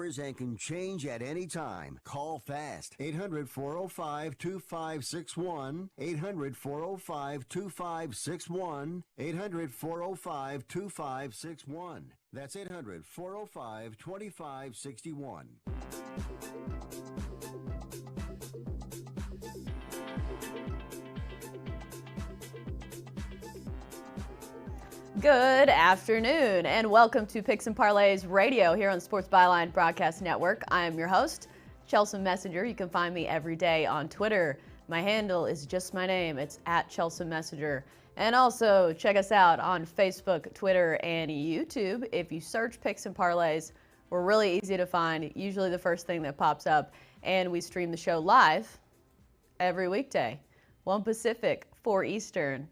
numbers and can change at any time. Call fast. 800-405-2561. 800-405-2561. 800-405-2561. That's 800-405-2561. Good afternoon, and welcome to Picks and Parlays Radio here on the Sports Byline Broadcast Network. I am your host, Chelsa Messinger. You can find me every day on Twitter. My handle is just my name. It's at Chelsa Messinger. And also check us out on Facebook, Twitter, and YouTube. If you search Picks and Parlays, we're really easy to find, usually the first thing that pops up. And we stream the show live every weekday, 1 Pacific, 4 Eastern.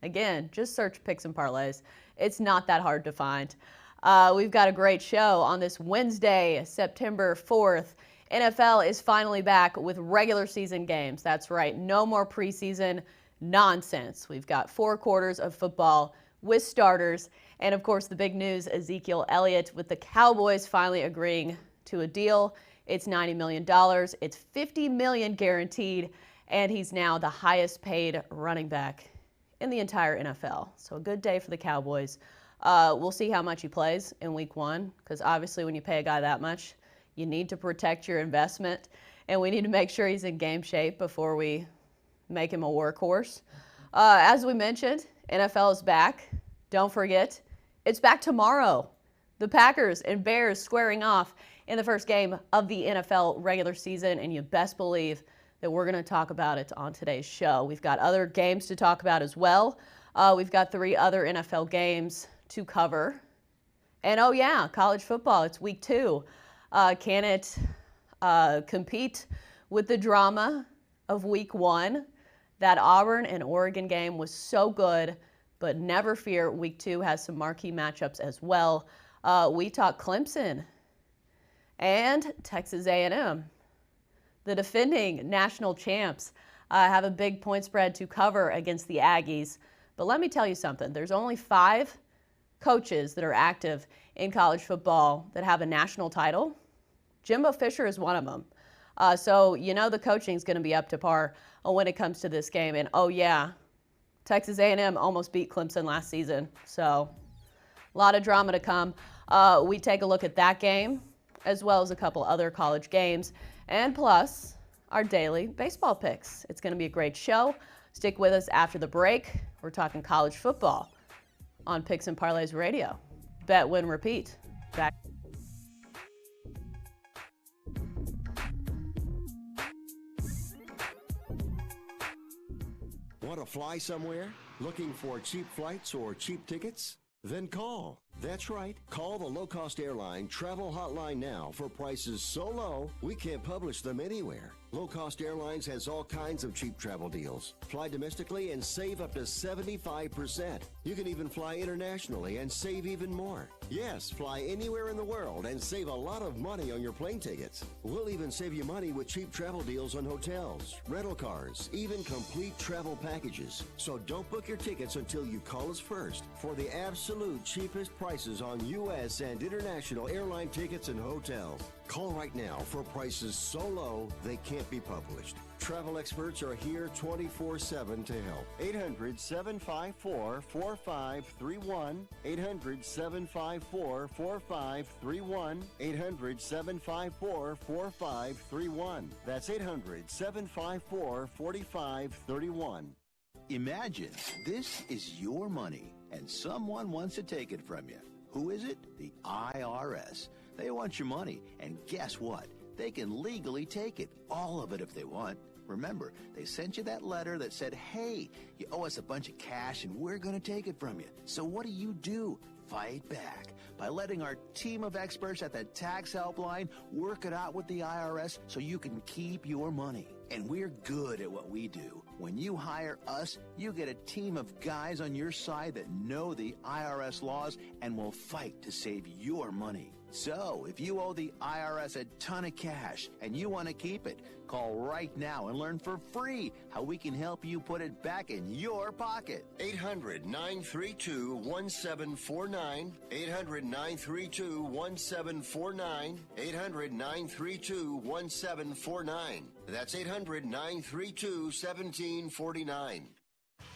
Again, just search Picks and Parlays. It's not that hard to find. We've got a great show on this Wednesday, September 4th. NFL is finally back with regular season games. That's right, no more preseason nonsense. We've got 4 quarters of football with starters. And of course, the big news, Ezekiel Elliott with the Cowboys finally agreeing to a deal. It's $90 million. It's $50 million guaranteed. And he's now the highest paid running back in the entire NFL. So a good day for the Cowboys. We'll see how much he plays in week 1, because obviously when you pay a guy that much, you need to protect your investment, and we need to make sure he's in game shape before we make him a workhorse. As we mentioned, NFL is back. Don't forget, it's back tomorrow. The Packers and Bears squaring off in the first game of the NFL regular season, and you best believe that we're going to talk about it on today's show. We've got other games to talk about as well. We've got 3 other NFL games to cover. And oh yeah, college football, it's week 2. Can it compete with the drama of week 1? That Auburn and Oregon game was so good, but never fear, week 2 has some marquee matchups as well. We talk Clemson and Texas A&M. The defending national champs have a big point spread to cover against the Aggies. But let me tell you something. There's only 5 coaches that are active in college football that have a national title. Jimbo Fisher is one of them. So you know the coaching is going to be up to par when it comes to this game. And oh yeah, Texas A&M almost beat Clemson last season. So a lot of drama to come. We take a look at that game as well as a couple other college games. And plus, our daily baseball picks. It's going to be a great show. Stick with us after the break. We're talking college football on Picks and Parlays Radio. Bet, win, repeat. Back. Want to fly somewhere? Looking for cheap flights or cheap tickets? Then call. That's right. Call the low-cost airline travel hotline now for prices so low we can't publish them anywhere. Low-cost airlines has all kinds of cheap travel deals. Fly domestically and save up to 75%. You can even fly internationally and save even more. Yes, fly anywhere in the world and save a lot of money on your plane tickets. We'll even save you money with cheap travel deals on hotels, rental cars, even complete travel packages. So don't book your tickets until you call us first for the absolute cheapest prices on U.S. and international airline tickets and hotels. Call right now for prices so low they can't be published. Travel experts are here 24/7 to help. 800-754-4531. 800-754-4531. 800-754-4531. That's 800-754-4531. Imagine this is your money and someone wants to take it from you. Who is it? The IRS. They want your money, and guess what? They can legally take it, all of it if they want. Remember, they sent you that letter that said, hey, you owe us a bunch of cash and we're going to take it from you. So what do? Fight back by letting our team of experts at the tax helpline work it out with the IRS so you can keep your money. And we're good at what we do. When you hire us, you get a team of guys on your side that know the IRS laws and will fight to save your money. So, if you owe the IRS a ton of cash and you want to keep it, call right now and learn for free how we can help you put it back in your pocket. 800-932-1749. 800-932-1749. 800-932-1749. That's 800-932-1749.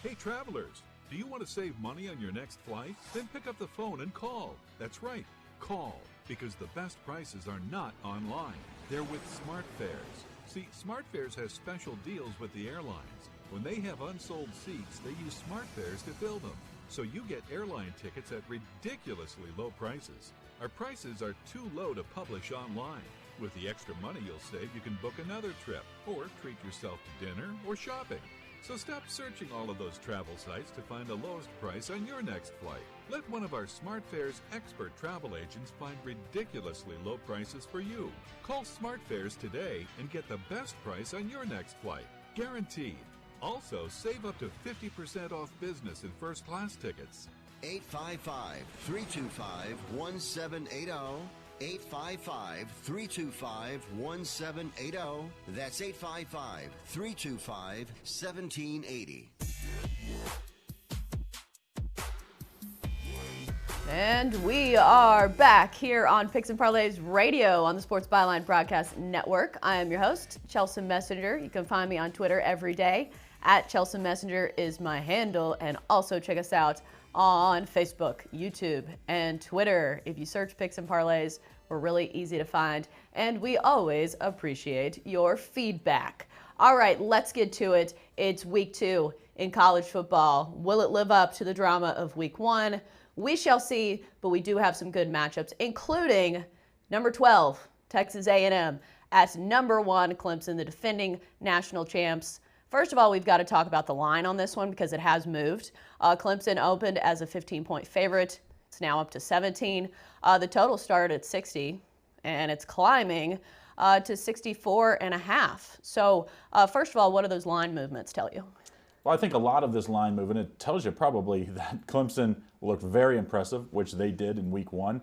Hey travelers, do you want to save money on your next flight? Then pick up the phone and call. That's right, call, because the best prices are not online. They're with SmartFares. See, SmartFares has special deals with the airlines. When they have unsold seats, they use SmartFares to fill them. So you get airline tickets at ridiculously low prices. Our prices are too low to publish online. With the extra money you'll save, you can book another trip or treat yourself to dinner or shopping. So stop searching all of those travel sites to find the lowest price on your next flight. Let one of our SmartFares expert travel agents find ridiculously low prices for you. Call SmartFares today and get the best price on your next flight. Guaranteed. Also, save up to 50% off business and first class tickets. 855-325-1780. 855-325-1780. That's 855-325-1780. And we are back here on Picks and Parlays Radio on the Sports Byline Broadcast Network. I am your host, Chelsa Messinger. You can find me on Twitter every day. At Chelsa Messinger is my handle. And also check us out on Facebook, YouTube, and Twitter. If you search Picks and Parlays, we're really easy to find, and we always appreciate your feedback. All right, let's get to it. It's week 2 in college football. Will it live up to the drama of week 1? We shall see, but we do have some good matchups, including number 12, Texas A&M, at number 1, Clemson, the defending national champs. First of all, we've got to talk about the line on this one because it has moved. Clemson opened as a 15-point favorite. It's now up to 17. The total started at 60, and it's climbing to 64.5. So first of all, what do those line movements tell you? Well, I think a lot of this line movement, it tells you probably that Clemson looked very impressive, which they did in week 1.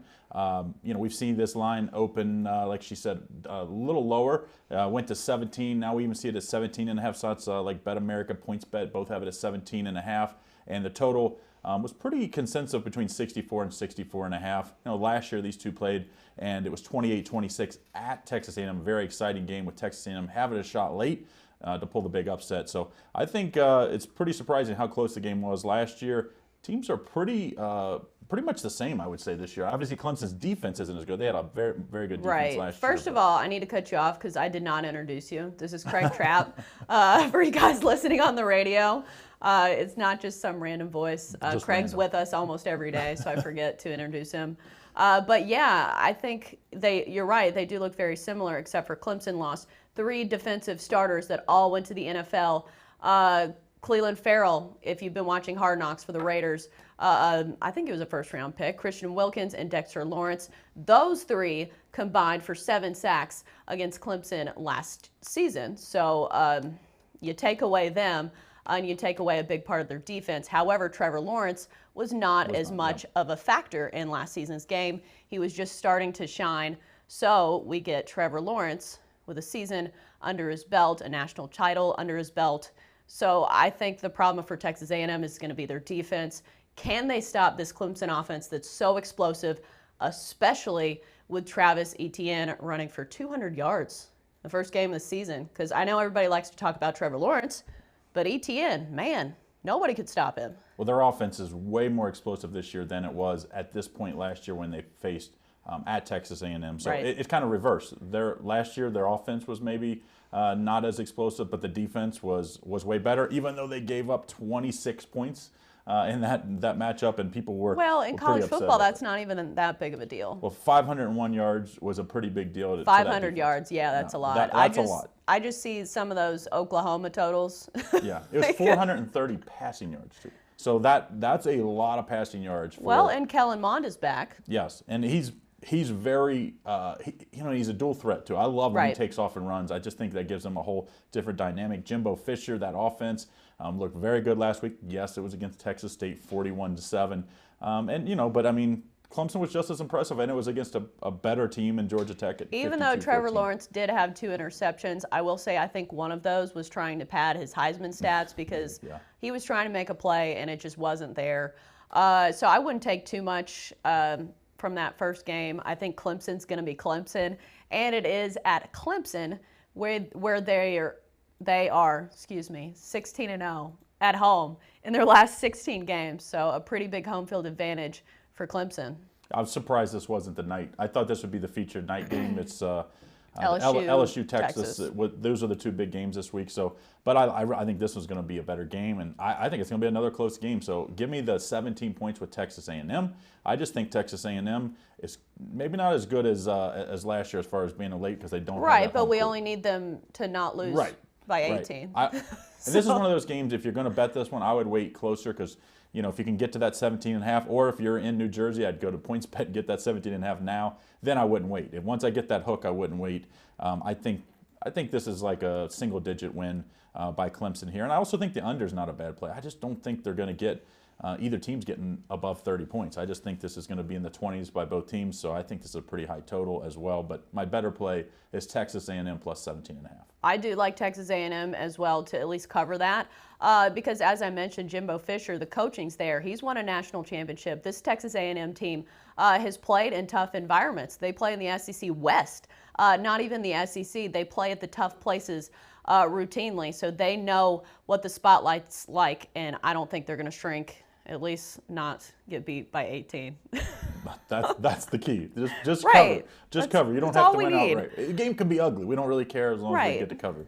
We've seen this line open, like she said, a little lower, went to 17. Now we even see it at 17.5. So it's like Bet America, PointsBet, both have it at 17.5. And the total was pretty consensus between 64 and 64.5. Last year these two played, and it was 28-26 at Texas A&M. Very exciting game with Texas A&M having a shot late to pull the big upset. So I think it's pretty surprising how close the game was last year. Teams are pretty much the same, I would say, this year. Obviously, Clemson's defense isn't as good. They had a very, very good defense last year. First of all, I need to cut you off because I did not introduce you. This is Craig Trapp. For you guys listening on the radio, it's not just some random voice. Craig's with us almost every day, so I forget to introduce him. But yeah, I think you're right. They do look very similar, except for Clemson lost 3 defensive starters that all went to the NFL. Cleveland Farrell, if you've been watching Hard Knocks for the Raiders, I think he was a first-round pick. Christian Wilkins and Dexter Lawrence. Those 3 combined for 7 sacks against Clemson last season. So you take away them, and you take away a big part of their defense. However, Trevor Lawrence was not as much of a factor in last season's game. He was just starting to shine. So we get Trevor Lawrence with a season under his belt, a national title under his belt. So I think the problem for Texas A&M is going to be their defense. Can they stop this Clemson offense that's so explosive, especially with Travis Etienne running for 200 yards the first game of the season? Because I know everybody likes to talk about Trevor Lawrence, but Etienne, man, nobody could stop him. Well, their offense is way more explosive this year than it was at this point last year when they faced at Texas A&M. So it's kind of reversed. Last year, their offense was maybe not as explosive, but the defense was way better, even though they gave up 26 points in that matchup, and people were in college football, that's not even that big of a deal. Well, 501 yards was a pretty big deal. 500 yards, yeah, that's a lot. That's a lot. I just see some of those Oklahoma totals. Yeah, it was 430 passing yards, too. So that's a lot of passing yards. And Kellen Mond is back. Yes, and he's very, he's a dual threat too. I love when he takes off and runs. I just think that gives him a whole different dynamic. Jimbo Fisher, that offense looked very good last week. Yes, it was against Texas State, 41-7. But I mean, Clemson was just as impressive, and it was against a better team in Georgia Tech at 52-14. Even though Trevor Lawrence did have 2 interceptions, I will say I think one of those was trying to pad his Heisman stats because he was trying to make a play and it just wasn't there. So I wouldn't take too much from that first game. I think Clemson's going to be Clemson, and it is at Clemson where they are 16-0 at home in their last 16 games. So a pretty big home field advantage for Clemson. I was surprised this wasn't the night. I thought this would be the featured night game. It's LSU, Texas. Those are the 2 big games this week. So, but I think this was going to be a better game, and I think it's going to be another close game. So, give me the 17 points with Texas A&M. I just think Texas A&M is maybe not as good as last year as far as being a late because they don't. Right, but we only need them to not lose by 18. Right. And this is one of those games. If you're going to bet this one, I would wait closer because. If you can get to that 17.5, or if you're in New Jersey, I'd go to PointsBet and get that 17.5 now. Then I wouldn't wait. If once I get that hook, I wouldn't wait. I think this is like a single-digit win by Clemson here, and I also think the under is not a bad play. I just don't think they're going to get either team's getting above 30 points. I just think this is going to be in the 20s by both teams, so I think this is a pretty high total as well. But my better play is Texas A&M plus 17.5. I do like Texas A&M as well to at least cover that because, as I mentioned, Jimbo Fisher, the coaching's there. He's won a national championship. This Texas A&M team has played in tough environments. They play in the SEC West, not even the SEC. They play at the tough places routinely, so they know what the spotlight's like, and I don't think they're going to shrink, at least not get beat by 18. That's the key. Just right. cover. Just cover. You don't have to win outright. The game can be ugly. We don't really care as long as we get to cover.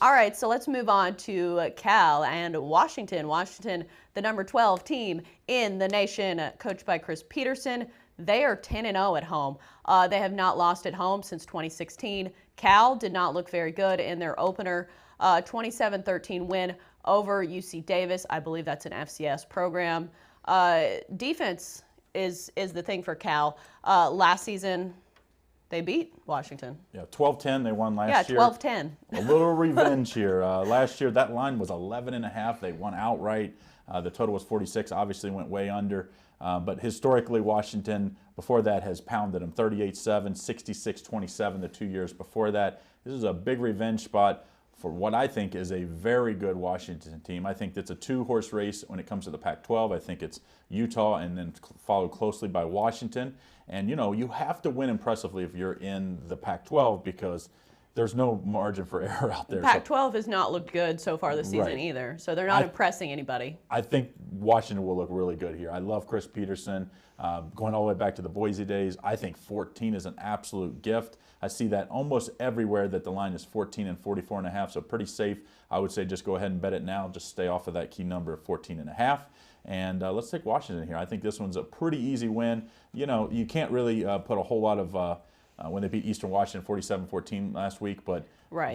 All right, so let's move on to Cal and Washington. Washington, the number 12 team in the nation, coached by Chris Peterson. They are 10-0 at home. They have not lost at home since 2016. Cal did not look very good in their opener, 27-13 win over UC Davis. I believe that's an FCS program. Defense is the thing for Cal. Last season, they beat Washington. Yeah, 12-10. They won last year. Yeah, 12-10. A little revenge here. Last year, that line was 11.5. They won outright. The total was 46. Obviously, went way under. But historically, Washington, before that, has pounded them 38-7, 66-27 the 2 years before that. This is a big revenge spot for what I think is a very good Washington team. I think it's a 2-horse race when it comes to the Pac-12. I think it's Utah and then followed closely by Washington. And, you have to win impressively if you're in the Pac-12 because there's no margin for error out there. Pac-12 has not looked good so far this season either, so they're not impressing anybody. I think Washington will look really good here. I love Chris Peterson. Going all the way back to the Boise days, I think 14 is an absolute gift. I see that almost everywhere that the line is 14 and 44.5, so pretty safe. I would say just go ahead and bet it now. Just stay off of that key number of 14.5. And let's take Washington here. I think this one's a pretty easy win. You can't really put a whole lot of when they beat Eastern Washington 47-14 last week, but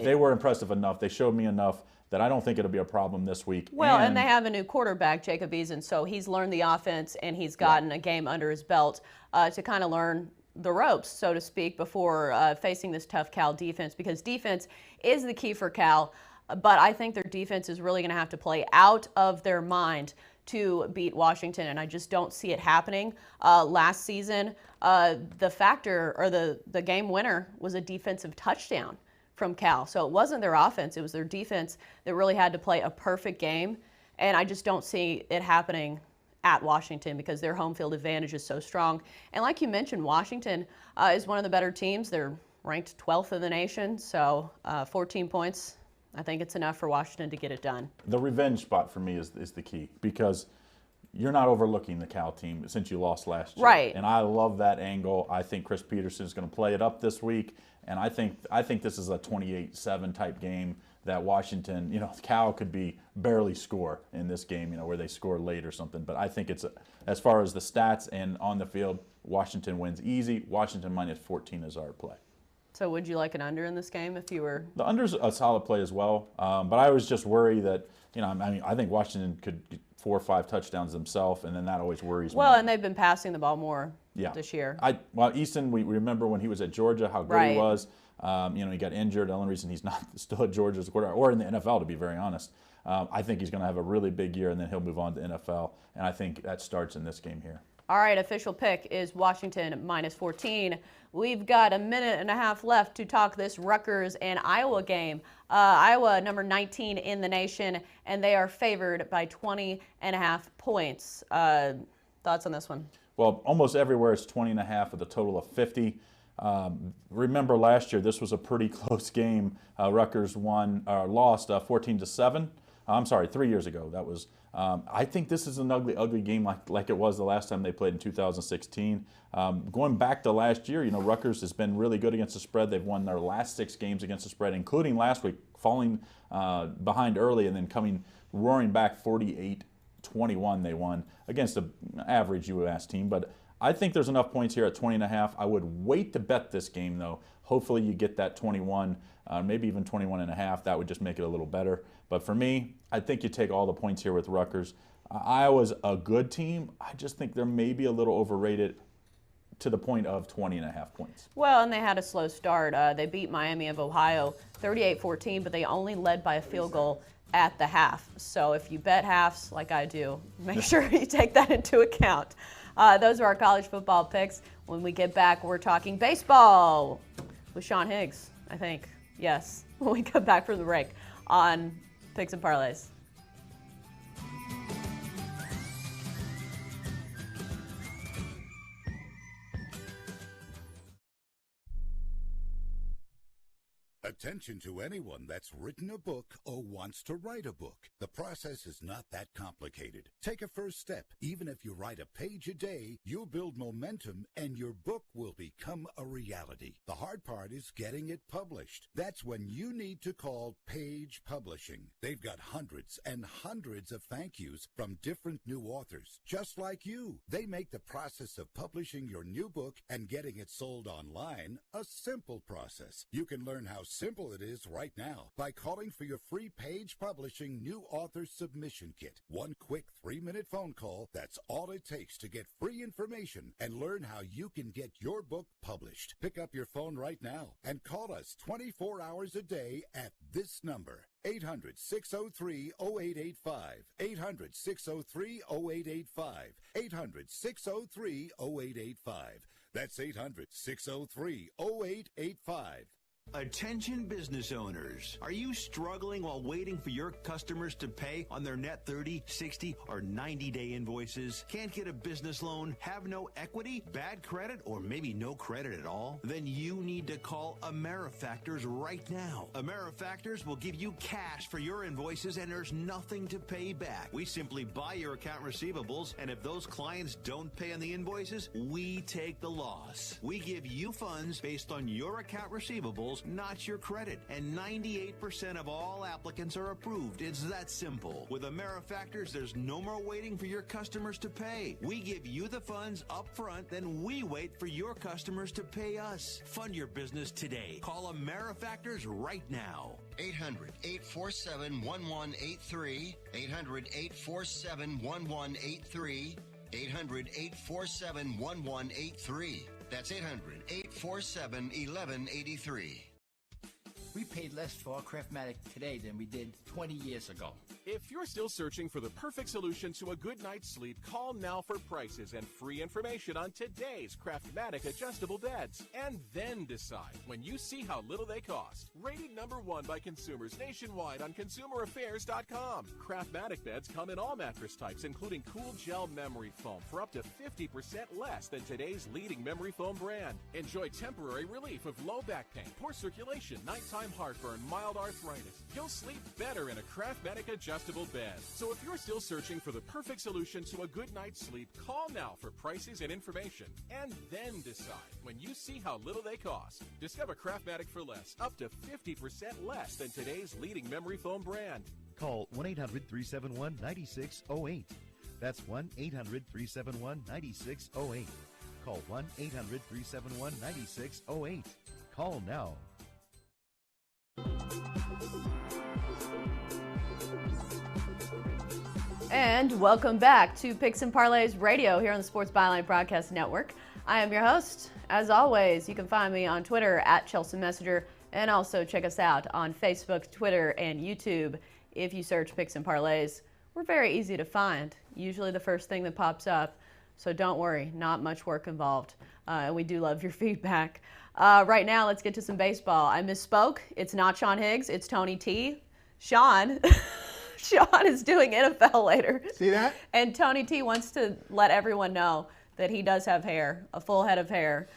they were impressive enough. They showed me enough that I don't think it'll be a problem this week. Well, and they have a new quarterback, Jacob Eason, so he's learned the offense and he's gotten a game under his belt to kind of learn the ropes, so to speak, before facing this tough Cal defense, because defense is the key for Cal, but I think their defense is really going to have to play out of their mind to beat Washington, and I just don't see it happening. Last season, the factor or the game winner was a defensive touchdown from Cal. So it wasn't their offense, it was their defense that really had to play a perfect game, and I just don't see it happening at Washington because their home field advantage is so strong. And like you mentioned, Washington is one of the better teams. They're ranked 12th in the nation, so 14 points. I think it's enough for Washington to get it done. The revenge spot for me is the key because you're not overlooking the Cal team since you lost last year. Right. And I love that angle. I think Chris Peterson is going to play it up this week, and I think this is a 28-7 type game that Washington, Cal could be barely score in this game, where they score late or something. But I think it's, as far as the stats and on the field, Washington wins easy. Washington minus 14 is our play. So would you like an under in this game if you were? The under's a solid play as well, but I was just worried that, I think Washington could get 4 or 5 touchdowns themselves, and then that always worries me. Well, and they've been passing the ball more this year. Easton, we remember when he was at Georgia, how good he was. He got injured. The only reason he's not still at Georgia as a quarterback, or in the NFL, to be very honest. I think he's going to have a really big year, and then he'll move on to NFL, and I think that starts in this game here. All right, official pick is Washington -14. We've got a minute and a half left to talk this Rutgers and Iowa game. Iowa, number 19 in the nation, and they are favored by 20.5 points. Thoughts on this one? Well, almost everywhere it's 20.5 with a total of 50. Remember last year, this was a pretty close game. Rutgers lost 14-7. I'm sorry, 3 years ago. That was. I think this is an ugly game like it was the last time they played in 2016. Going back to last year, Rutgers has been really good against the spread. They've won their last 6 games against the spread, including last week, falling behind early and then coming roaring back 48-21 they won against an average UMass team. But I think there's enough points here at 20.5. I would wait to bet this game, though. Hopefully you get that 21, maybe even 21.5. That would just make it a little better. But for me, I think you take all the points here with Rutgers. Iowa's a good team. I just think they're maybe a little overrated to the point of 20.5 points. Well, and they had a slow start. They beat Miami of Ohio 38-14, but they only led by a field goal at the half. So if you bet halves like I do, make sure you take that into account. Those are our college football picks. When we get back, we're talking baseball with Sean Higgs, I think. Yes, when we come back from the break on Picks and Parlays. Attention to anyone that's written a book or wants to write a book. The process is not that complicated. Take a first step. Even if you write a page a day, you'll build momentum and your book will become a reality. The hard part is getting it published. That's when you need to call Page Publishing. They've got hundreds and hundreds of thank yous from different new authors, just like you. They make the process of publishing your new book and getting it sold online a simple process. You can learn how simple it is right now by calling for your free Page Publishing new author submission kit. One quick 3-minute phone call, that's all it takes to get free information and learn how you can get your book published. Pick up your phone right now and call us 24 hours a day at this number. 800-603-0885. 800-603-0885. 800-603-0885. That's 800-603-0885. Attention business owners. Are you struggling while waiting for your customers to pay on their net 30, 60, or 90-day invoices? Can't get a business loan? Have no equity? Bad credit? Or maybe no credit at all? Then you need to call AmeriFactors right now. AmeriFactors will give you cash for your invoices and there's nothing to pay back. We simply buy your account receivables, and if those clients don't pay on the invoices, we take the loss. We give you funds based on your account receivables, not your credit, and 98% of all applicants are approved. It's that simple. With AmeriFactors, there's no more waiting for your customers to pay. We give you the funds up front, then we wait for your customers to pay us. Fund your business today. Call AmeriFactors right now. 800-847-1183. 800-847-1183. 800-847-1183. That's 800-847-1183. We paid less for our Craftmatic today than we did 20 years ago. If you're still searching for the perfect solution to a good night's sleep, call now for prices and free information on today's Craftmatic adjustable beds. And then decide when you see how little they cost. Rated #1 by consumers nationwide on consumeraffairs.com. Craftmatic beds come in all mattress types, including cool gel memory foam for up to 50% less than today's leading memory foam brand. Enjoy temporary relief of low back pain, poor circulation, nighttime heartburn, mild arthritis. You'll sleep better in a Craftmatic adjustable bed. So if you're still searching for the perfect solution to a good night's sleep, call now for prices and information. And then decide when you see how little they cost. Discover Craftmatic for less, up to 50% less than today's leading memory foam brand. Call 1-800-371-9608. That's 1-800-371-9608. Call 1-800-371-9608. Call now. And welcome back to Picks and Parlays Radio here on the Sports Byline Broadcast Network. I am your host. As always, you can find me on Twitter at Chelsa Messinger, and also check us out on Facebook, Twitter, and YouTube. If you search Picks and Parlays, we're very easy to find. Usually the first thing that pops up. So don't worry, not much work involved. And we do love your feedback. Right now, let's get to some baseball. I misspoke. It's not Sean Higgs. It's Tony T. Sean. Sean is doing NFL later. See that? And Tony T wants to let everyone know that he does have hair, a full head of hair.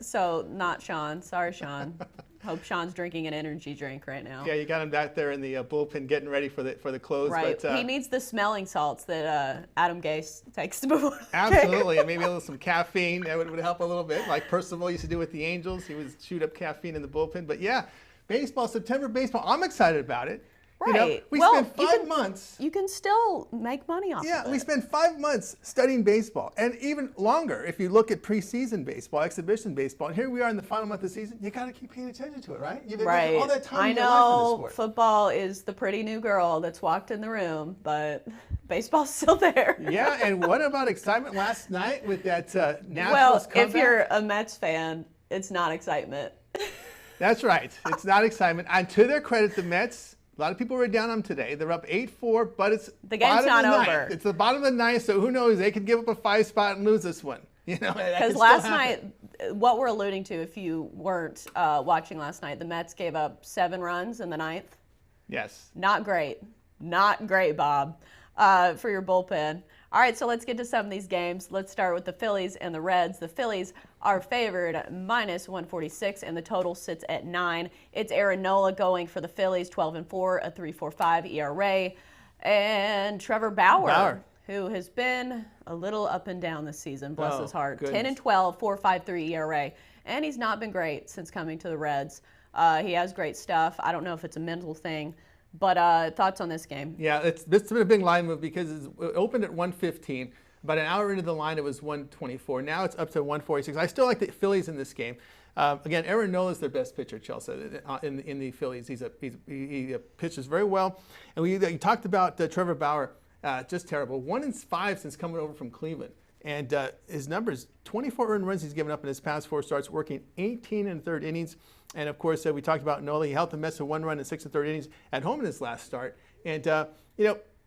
So not Sean. Sorry, Sean. Hope Sean's drinking an energy drink right now. Yeah, you got him back there in the bullpen getting ready for the close. Right. But, he needs the smelling salts that Adam Gase takes before. Absolutely, and maybe a little some caffeine that would help a little bit, like Percival used to do with the Angels. He would shoot up caffeine in the bullpen. But yeah, baseball, September baseball. I'm excited about it. Right. You know, we spent 5 months. You can still make money off of it. Yeah, we spent 5 months studying baseball, and even longer if you look at preseason baseball, exhibition baseball. And here we are in the final month of the season. You got to keep paying attention to it, right? You've invested all that time I in your life in this know sport. football is the pretty new girl that's walked in the room, but baseball's still there. Yeah, and what about excitement last night with that Nationals Well, comeback? if you're a Mets fan, it's not excitement. That's right. It's not excitement. And to their credit, the Mets, a lot of people were down on them today. They're up 8-4, but it's the game's not over. Ninth. It's the bottom of the ninth, so who knows? They could give up a 5 spot and lose this one. You know, because last night, what we're alluding to, if you weren't watching last night, the Mets gave up 7 runs in the ninth. Yes. Not great. Not great, Bob, for your bullpen. All right, so let's get to some of these games. Let's start with the Phillies and the Reds. The Phillies are favored -146, and the total sits at 9. It's Aaron Nola going for the Phillies, 12-4, a 3.45 ERA. And Trevor Bauer, who has been a little up and down this season, bless his heart. Goodness. 10-12, 4.53 ERA. And he's not been great since coming to the Reds. He has great stuff. I don't know if it's a mental thing. But thoughts on this game? Yeah, it's been a big line move because it opened at 115. About an hour into the line, it was 124. Now it's up to 146. I still like the Phillies in this game. Again, Aaron Nola is their best pitcher, Chelsa, in the Phillies. He pitches very well. And you talked about Trevor Bauer, just terrible. 1-5 since coming over from Cleveland. And his numbers, 24 earned runs he's given up in his past 4 starts, working 18 1/3 innings. And of course, we talked about Nola. He helped the Mets to 1 run in 6 1/3 innings at home in his last start. And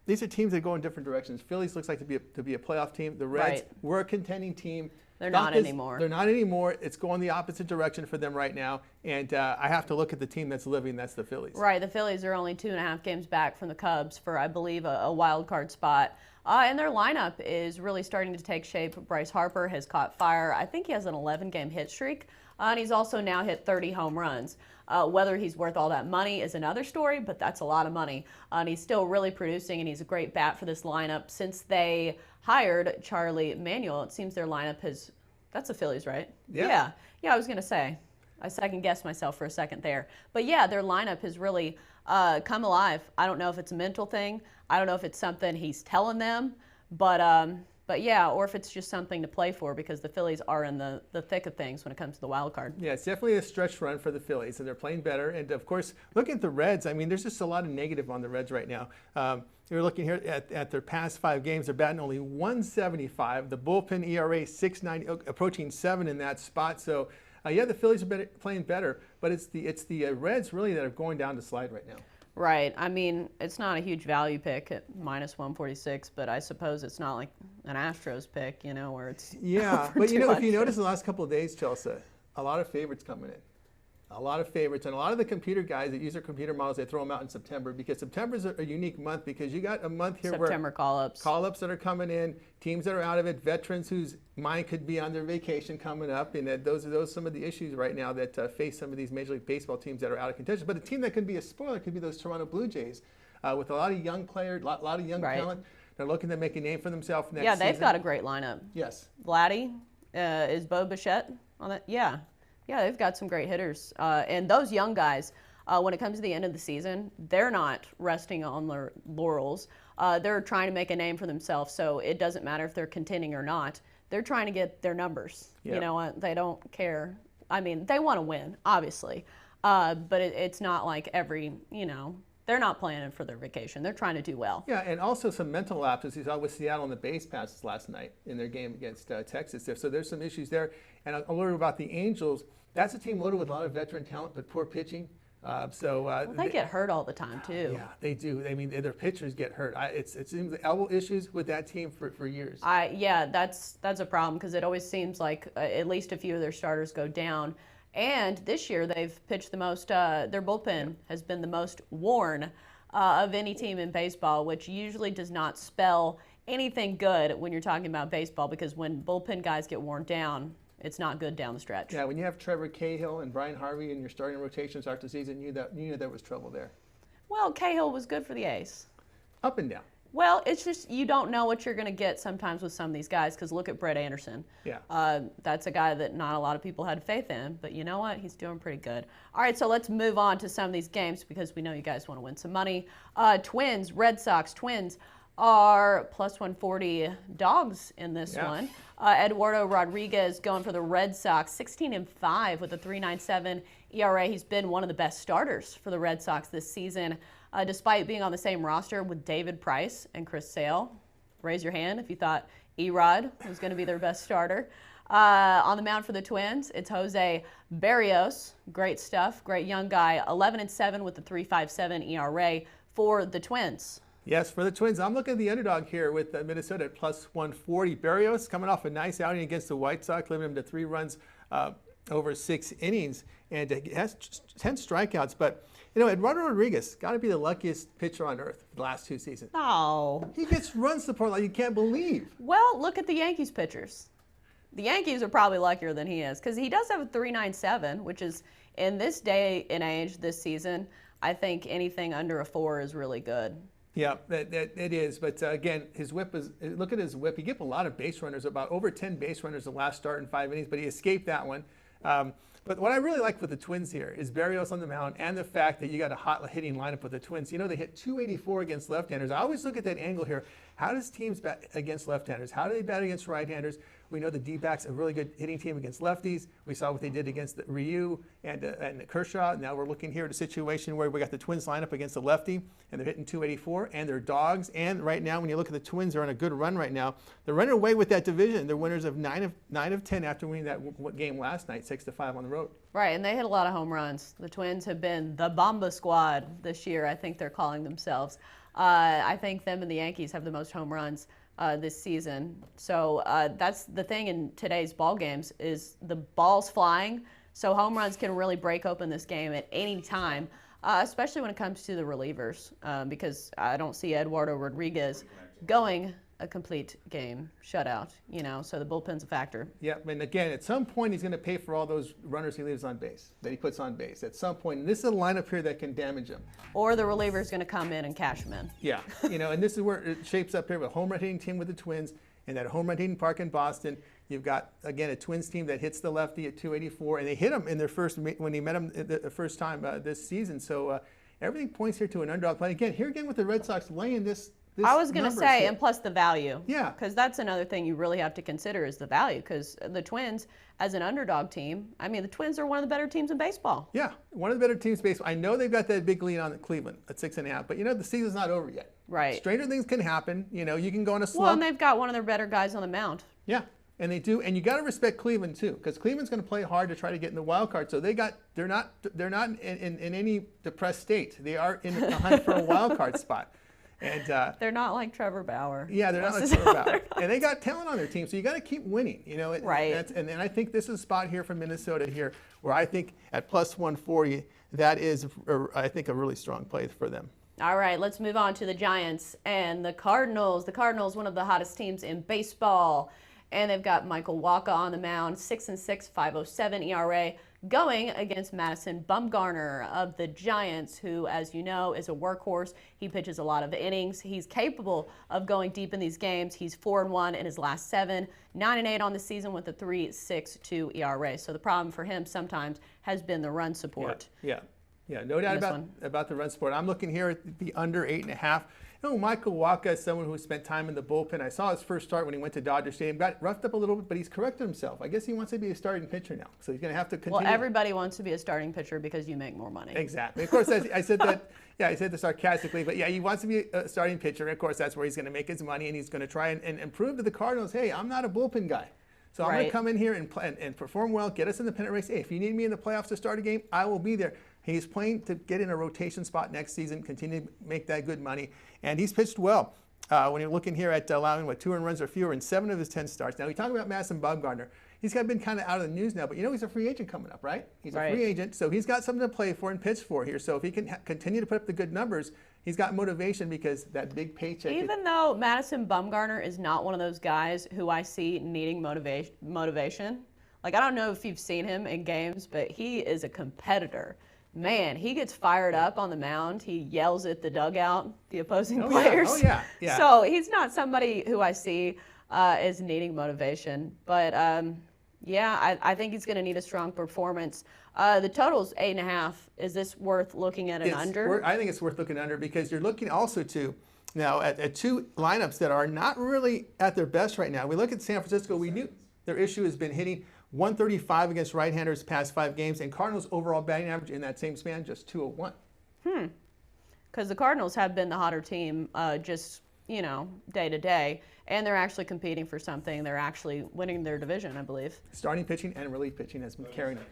these are teams that go in different directions. Phillies looks like to be a playoff team. The Reds were a contending team. They're not anymore. They're not anymore. It's going the opposite direction for them right now. And I have to look at the team that's living. That's the Phillies. Right. The Phillies are only 2.5 games back from the Cubs for, I believe, a wild card spot. And their lineup is really starting to take shape. Bryce Harper has caught fire. I think he has an 11-game hit streak. And he's also now hit 30 home runs. Whether he's worth all that money is another story, but that's a lot of money. And he's still really producing, and he's a great bat for this lineup. Since they hired Charlie Manuel, it seems their lineup has – that's the Phillies, right? Yeah. Yeah, I was going to say. I second-guessed myself for a second there. But, yeah, their lineup has really come alive. I don't know if it's a mental thing. I don't know if it's something he's telling them. But yeah, or if it's just something to play for because the Phillies are in the thick of things when it comes to the wild card. Yeah, it's definitely a stretch run for the Phillies, and they're playing better. And, of course, looking at the Reds, I mean, there's just a lot of negative on the Reds right now. You're looking here at their past 5 games. They're batting only 175. The bullpen ERA 6.90, approaching 7 in that spot. So, yeah, the Phillies are playing better, but it's the Reds really that are going down the slide right now. Right. I mean, it's not a huge value pick at -146, but I suppose it's not like an Astros pick, where it's yeah. But if you notice the last couple of days, Chelsa, a lot of favorites coming in. A lot of favorites, and a lot of the computer guys that use their computer models, they throw them out in September because September is a unique month because you got a month here September call-ups that are coming in, teams that are out of it, veterans whose mind could be on their vacation coming up, and those are some of the issues right now that face some of these Major League Baseball teams that are out of contention. But a team that could be a spoiler could be those Toronto Blue Jays with a lot of young players, a lot of young talent. They're looking to make a name for themselves next season. Yeah, they've got a great lineup. Yes. Vladdy, is Bo Bichette on that? Yeah. Yeah, they've got some great hitters. And those young guys, when it comes to the end of the season, they're not resting on their laurels. They're trying to make a name for themselves, so it doesn't matter if they're contending or not. They're trying to get their numbers. Yep. You know what? They don't care. I mean, they want to win, obviously. But it's not like they're not planning for their vacation. They're trying to do well. Yeah, and also some mental lapses. You saw with Seattle on the base passes last night in their game against Texas. So there's some issues there. And I'm worried about the Angels. That's a team loaded with a lot of veteran talent, but poor pitching. Well, they get hurt all the time too. Yeah, they do. I mean, their pitchers get hurt. It seems the elbow issues with that team for years. Yeah, that's a problem because it always seems like at least a few of their starters go down. And this year they've pitched the most. Their bullpen has been the most worn of any team in baseball, which usually does not spell anything good when you're talking about baseball, because when bullpen guys get worn down, it's not good down the stretch. Yeah, when you have Trevor Cahill and Brian Harvey in your starting rotation start the season, you knew there was trouble there. Well, Cahill was good for the A's. Up and down. Well, it's just you don't know what you're going to get sometimes with some of these guys, because look at Brett Anderson. Yeah. That's a guy that not a lot of people had faith in, but you know what? He's doing pretty good. All right, so let's move on to some of these games because we know you guys want to win some money. Twins, Red Sox, Twins are plus 140 dogs in this one. Eduardo Rodriguez going for the Red Sox, 16-5 with a 3.97 ERA. He's been one of the best starters for the Red Sox this season, despite being on the same roster with David Price and Chris Sale. Raise your hand if you thought Erod was going to be their best starter. On the mound for the Twins, it's Jose Barrios. Great stuff, great young guy, 11-7 with a 3.57 ERA for the Twins. Yes, for the Twins, I'm looking at the underdog here with Minnesota at plus 140. Barrios coming off a nice outing against the White Sox, limiting him to 3 runs over 6 innings, and he has 10 strikeouts. But, you know, Eduardo Rodriguez got to be the luckiest pitcher on earth the last 2 seasons. Oh. He gets runs support like you can't believe. Well, look at the Yankees pitchers. The Yankees are probably luckier than he is, because he does have a 3.97, which is, in this day and age, this season, I think anything under a 4 is really good. Yeah, it is. But again, his whip is, look at his whip. He gave a lot of base runners, about over 10 base runners the last start in 5 innings, but he escaped that one. But what I really like with the Twins here is Barrios on the mound, and the fact that you got a hot hitting lineup with the Twins. You know, they hit 284 against left-handers. I always look at that angle here. How does teams bat against left-handers? How do they bat against right-handers? We know the D-backs a really good hitting team against lefties. We saw what they did against the Ryu and Kershaw. Now we're looking here at a situation where we got the Twins lineup against the lefty, and they're hitting 284, and they're dogs. And right now, when you look at the Twins, they're on a good run right now. They're running away with that division. They're winners of 9 of 10 after winning that game last night, 6-5 on the road. Right, and they hit a lot of home runs. The Twins have been the Bomba Squad this year, I think they're calling themselves. I think them and the Yankees have the most home runs this season. So that's the thing in today's ball games is the ball's flying, so home runs can really break open this game at any time, especially when it comes to the relievers, because I don't see Eduardo Rodriguez going a complete game shutout, you know, so the bullpen's a factor. Yeah, and again, at some point he's going to pay for all those runners he leaves on base, that he puts on base. At some point, and this is a lineup here that can damage him. Or the reliever's going to come in and cash him in. Yeah, you know, and this is where it shapes up here with a home run hitting team with the Twins, and at a home run hitting park in Boston, you've got, again, a Twins team that hits the lefty at 284, and they hit him in their first, when he met him the first time this season. So everything points here to an underdog play. Again, here again with the Red Sox laying this I was going to say, and plus the value. Yeah. Because that's another thing you really have to consider is the value. Because the Twins, as an underdog team, I mean, the Twins are one of the better teams in baseball. Yeah, one of the better teams in baseball. I know they've got that big lead on Cleveland at 6.5, but you know, the season's not over yet. Right. Stranger things can happen. You know, you can go on a slump. Well, and they've got one of their better guys on the mound. Yeah. And they do, and you got to respect Cleveland too, because Cleveland's going to play hard to try to get in the wild card. So they're not in any depressed state. They are in the hunt for a wild card spot. And they're not like Trevor Bauer. Yeah, they're not like Trevor Bauer. And they got talent on their team, so you got to keep winning. You know, right. And I think this is a spot here from Minnesota here where I think at plus 140, that is, I think, a really strong play for them. All right, let's move on to the Giants and the Cardinals. The Cardinals, one of the hottest teams in baseball. And they've got Michael Wacha on the mound, 6-6, 5.07 ERA, going against Madison Bumgarner of the Giants, who, as you know, is a workhorse. He pitches a lot of innings. He's capable of going deep in these games. He's 4-1 in his last 7, 9-8 on the season with a 3.62 ERA. So the problem for him sometimes has been the run support. Yeah, no doubt about the run support. I'm looking here at the under 8.5. You know, Michael Wacha is someone who spent time in the bullpen. I saw his first start when he went to Dodger Stadium. Got roughed up a little bit, but he's corrected himself. I guess he wants to be a starting pitcher now, so he's going to have to continue. Well, everybody wants to be a starting pitcher because you make more money. Exactly. Of course, I said that. Yeah, I said that sarcastically, but yeah, he wants to be a starting pitcher. Of course, that's where he's going to make his money, and he's going to try and prove to the Cardinals, hey, I'm not a bullpen guy. So I'm going to come in here and perform well, get us in the pennant race. Hey, if you need me in the playoffs to start a game, I will be there. He's playing to get in a rotation spot next season, continue to make that good money, and he's pitched well. When you're looking here at allowing 2 earned runs or fewer in 7 of his 10 starts. Now, we talk about Madison Bumgarner. He's been kind of out of the news now, but he's a free agent coming up, right? He's a free agent, so he's got something to play for and pitch for here. So if he can continue to put up the good numbers, he's got motivation because that big paycheck. Even though Madison Bumgarner is not one of those guys who I see needing motivation. Like, I don't know if you've seen him in games, but he is a competitor. Man, he gets fired up on the mound. He yells at the dugout, the opposing players. Yeah. So he's not somebody who I see as needing motivation. But, I think he's going to need a strong performance. The total's 8.5. Is this worth looking at an under? I think it's worth looking under because you're looking also to now at 2 lineups that are not really at their best right now. We look at San Francisco. We knew their issue has been hitting 135 against right-handers past 5 games, and Cardinals' overall batting average in that same span just 201. Because the Cardinals have been the hotter team day to day, and they're actually competing for something. They're actually winning their division, I believe. Starting pitching and relief pitching has been carrying it.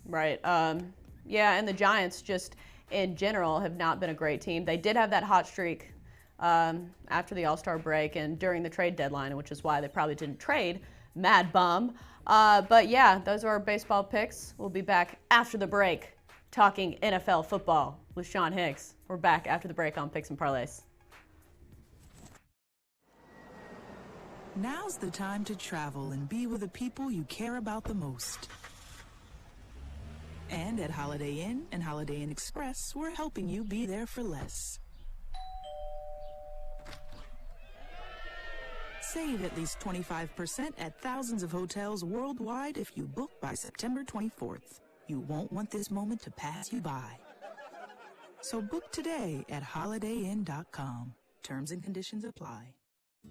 Right. And the Giants just in general have not been a great team. They did have that hot streak after the All-Star break and during the trade deadline, which is why they probably didn't trade Mad Bum. Those are our baseball picks. We'll be back after the break talking NFL football with Sean Higgs. We're back after the break on Picks and Parlays. Now's the time to travel and be with the people you care about the most. And at Holiday Inn and Holiday Inn Express, we're helping you be there for less. Save at least 25% at thousands of hotels worldwide if you book by September 24th. You won't want this moment to pass you by. So book today at holidayinn.com. Terms and conditions apply.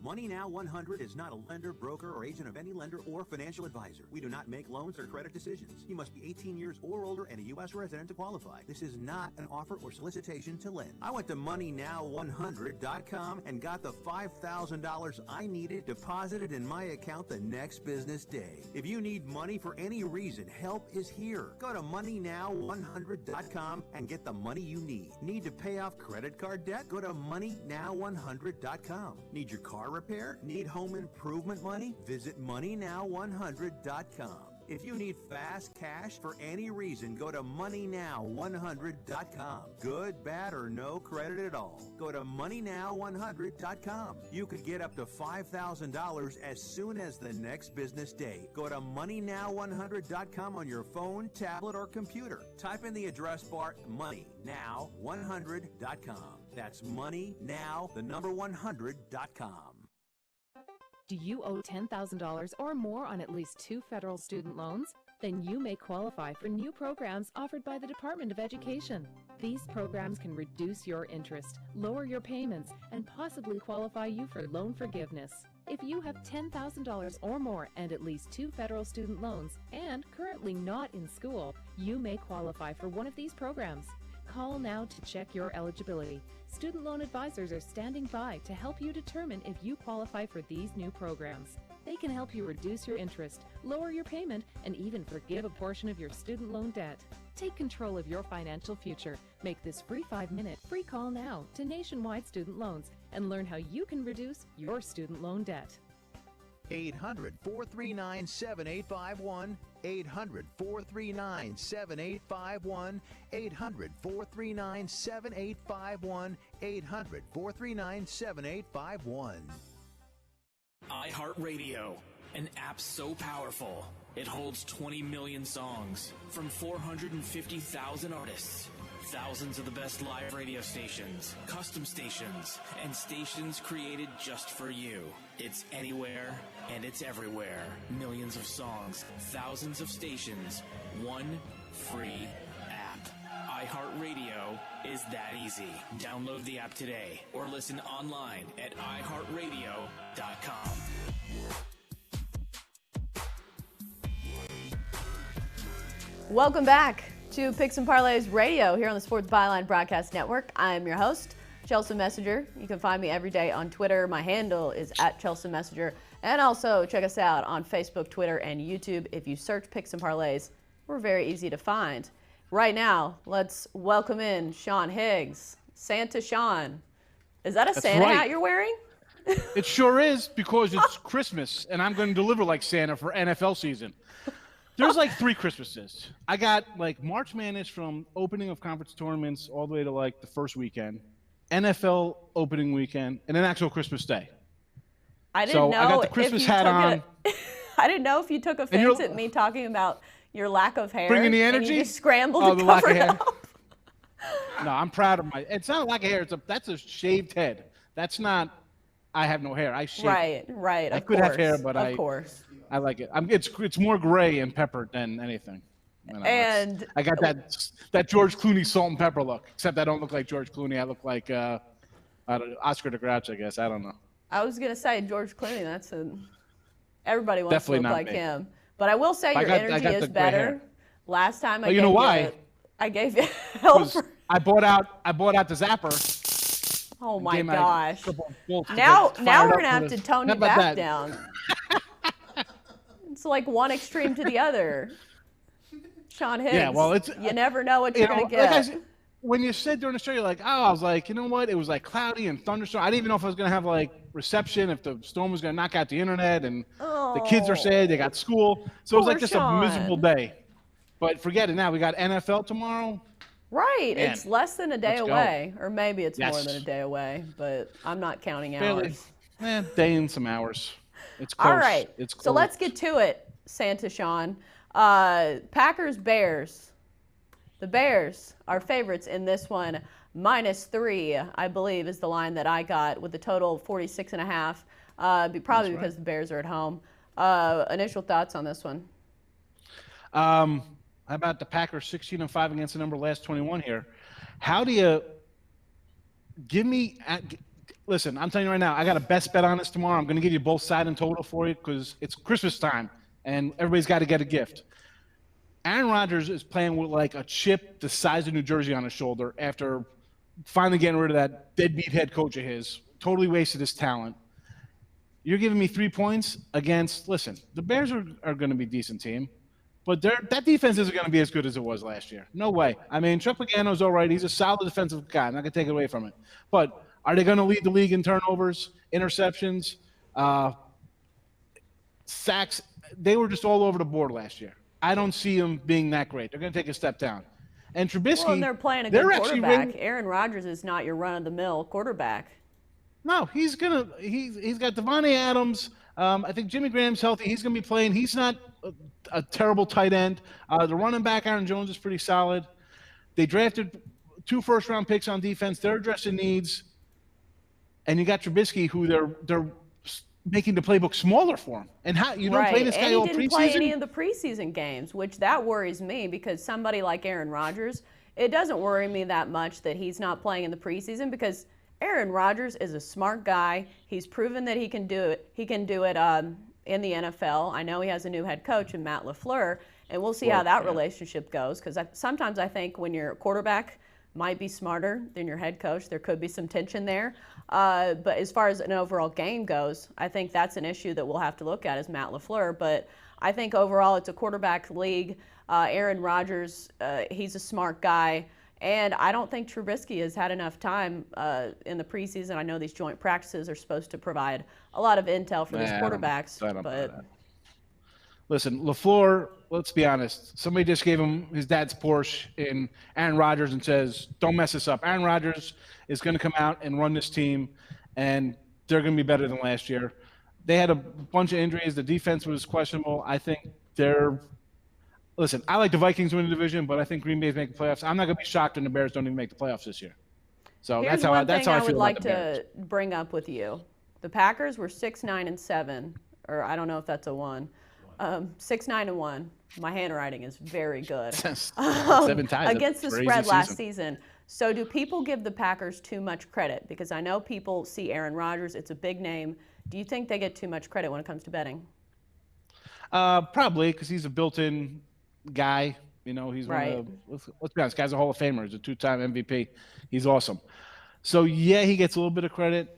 Money Now 100 is not a lender, broker, or agent of any lender or financial advisor. We do not make loans or credit decisions. You must be 18 years or older and a U.S. resident to qualify. This is not an offer or solicitation to lend. I went to MoneyNow100.com and got the $5,000 I needed deposited in my account the next business day. If you need money for any reason, help is here. Go to MoneyNow100.com and get the money you need. Need to pay off credit card debt? Go to MoneyNow100.com. Need your car repair? Need home improvement money? Visit MoneyNow100.com. If you need fast cash for any reason, go to MoneyNow100.com. Good, bad, or no credit at all. Go to MoneyNow100.com. You could get up to $5,000 as soon as the next business day. Go to MoneyNow100.com on your phone, tablet, or computer. Type in the address bar MoneyNow100.com. That's MoneyNow100.com. Do you owe $10,000 or more on at least 2 federal student loans? Then you may qualify for new programs offered by the Department of Education. These programs can reduce your interest, lower your payments, and possibly qualify you for loan forgiveness. If you have $10,000 or more and at least 2 federal student loans and currently not in school, you may qualify for one of these programs. Call now to check your eligibility. Student loan advisors are standing by to help you determine if you qualify for these new programs. They can help you reduce your interest, lower your payment, and even forgive a portion of your student loan debt. Take control of your financial future. Make this free 5-minute free call now to Nationwide Student Loans and learn how you can reduce your student loan debt. 800-439-7851, 800-439-7851, 800-439-7851, 800-439-7851. iHeartRadio, an app so powerful, it holds 20 million songs from 450,000 artists. Thousands of the best live radio stations, custom stations, and stations created just for you. It's anywhere and it's everywhere. Millions of songs, thousands of stations, one free app. iHeartRadio is that easy. Download the app today or listen online at iHeartRadio.com. Welcome back to Picks and Parlays Radio here on the Sports Byline Broadcast Network. I'm your host, Chelsa Messinger. You can find me every day on Twitter. My handle is @Chelsa Messinger. And also check us out on Facebook, Twitter, and YouTube. If you search Picks and Parlays, we're very easy to find. Right now, let's welcome in Sean Higgs. Santa Sean. Is that a That's Santa right. hat you're wearing? It sure is, because it's Christmas, and I'm going to deliver like Santa for NFL season. There's like 3 Christmases. I got like March Madness from opening of conference tournaments all the way to like the first weekend, NFL opening weekend, and then actual Christmas Day. I didn't know I got the Christmas hat on. I didn't know if you took offense at me talking about your lack of hair. Bringing the and energy? you just scrambled Oh, to the lack cover of it hair. up. No, I'm proud of my. It's not a lack of hair. That's a shaved head. That's not. I have no hair. I shave. Right. I Of could course, have hair, but of course. I like it. It's more gray and peppered than anything. You know, And I got that George Clooney salt and pepper look. Except I don't look like George Clooney. I look like I don't know, Oscar the Grouch, I guess. I don't know. I was gonna say George Clooney. Everybody wants Definitely to look not like me. him. But I will say your energy is better. Last time I you gave know why? I gave you hell for. I bought out the Zapper. Oh my gosh! Now Now we're gonna have to tone you back down. It's like one extreme to the other. Sean Higgs. Yeah, well, you never know what you're gonna get. When you said during the show, you're like, oh, I was like, you know what? It was like cloudy and thunderstorm. I didn't even know if I was gonna have like reception, if the storm was gonna knock out the internet, and the kids are sad, they got school, so it was like just a miserable day. But forget it now. We got NFL tomorrow. Right, Man, it's less than a day away, or maybe it's more Yes. than a day away, but I'm not counting Barely. hours. Day and some hours. It's close. All right, It's close. so let's get to it, Santa Sean. Packers, Bears. The Bears are favorites in this one. -3, I believe, is the line that I got, with a total of 46.5. Probably because the Bears are at home. Initial thoughts on this one? How about the Packers 16-5 against the number last 21 here? How do you give me? Listen, I'm telling you right now, I got a best bet on this tomorrow. I'm going to give you both side and total for you because it's Christmas time and everybody's got to get a gift. Aaron Rodgers is playing with like a chip the size of New Jersey on his shoulder after finally getting rid of that deadbeat head coach of his. Totally wasted his talent. You're giving me 3 points against, listen, the Bears are going to be a decent team, but that defense isn't going to be as good as it was last year. No way. I mean, Chuck Pagano's all right. He's a solid defensive guy. I'm not going to take it away from it. But are they going to lead the league in turnovers, interceptions, sacks? They were just all over the board last year. I don't see them being that great. They're going to take a step down. And Trubisky, Well, and they're playing a good quarterback. Aaron Rodgers is not your run-of-the-mill quarterback. No, he's got Devontae Adams. I think Jimmy Graham's healthy. He's going to be playing. He's not a terrible tight end. The running back, Aaron Jones, is pretty solid. They drafted 2 first-round picks on defense. They're addressing needs. And you got Trubisky, who they're making the playbook smaller for him. And how you don't play this guy all preseason? And he didn't play any of the preseason games, which that worries me because somebody like Aaron Rodgers, it doesn't worry me that much that he's not playing in the preseason because Aaron Rodgers is a smart guy. He's proven that he can do it. He can do it in the NFL. I know he has a new head coach in Matt LaFleur, and we'll see how that relationship goes because sometimes I think when your quarterback might be smarter than your head coach, there could be some tension there. But as far as an overall game goes, I think that's an issue that we'll have to look at as Matt LaFleur. But I think overall it's a quarterback league. Aaron Rodgers, he's a smart guy. And I don't think Trubisky has had enough time in the preseason. I know these joint practices are supposed to provide a lot of intel for these quarterbacks. I don't know that. Listen, LaFleur, let's be honest. Somebody just gave him his dad's Porsche in Aaron Rodgers and says, don't mess this up. Aaron Rodgers is going to come out and run this team, and they're going to be better than last year. They had a bunch of injuries. The defense was questionable. I think listen, I like the Vikings to win the division, but I think Green Bay's making playoffs. I'm not going to be shocked when the Bears don't even make the playoffs this year. So Here's that's how I one thing feel I would about like the Bears. to bring up with you. The Packers were 6-9-7, or I don't know if that's a 1. 6-9-1. My handwriting is very good. 7 ties. Against the spread last season. So do people give the Packers too much credit? Because I know people see Aaron Rodgers. It's a big name. Do you think they get too much credit when it comes to betting? Probably, because he's a built-in guy. You know, he's right. one of let's be honest, guy's a Hall of Famer. He's a 2-time MVP. He's awesome. So, yeah, he gets a little bit of credit.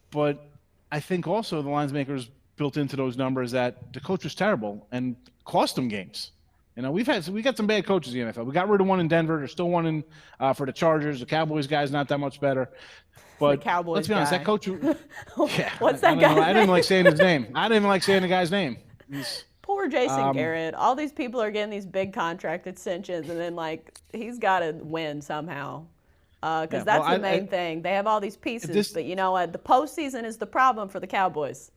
But I think also the lines makers built into those numbers that the coach was terrible and cost them games. You know, we got some bad coaches in the NFL. We got rid of one in Denver. There's still one in for the Chargers. The Cowboys guy's not that much better. But let's be honest, that coach. Yeah, What's that guy? I didn't like saying his name. I didn't even like saying the guy's name. Poor Jason Garrett. All these people are getting these big contract extensions, and then like he's got to win somehow. Because that's the main thing. They have all these pieces, but you know what? The postseason is the problem for the Cowboys.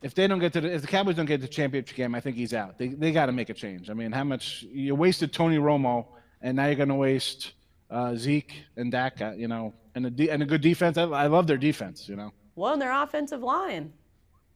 If the Cowboys don't get to the championship game, I think he's out. They got to make a change. I mean, how much you wasted Tony Romo, and now you're going to waste Zeke and Dak. You know, and a good defense. I love their defense. You know. Well, and their offensive line,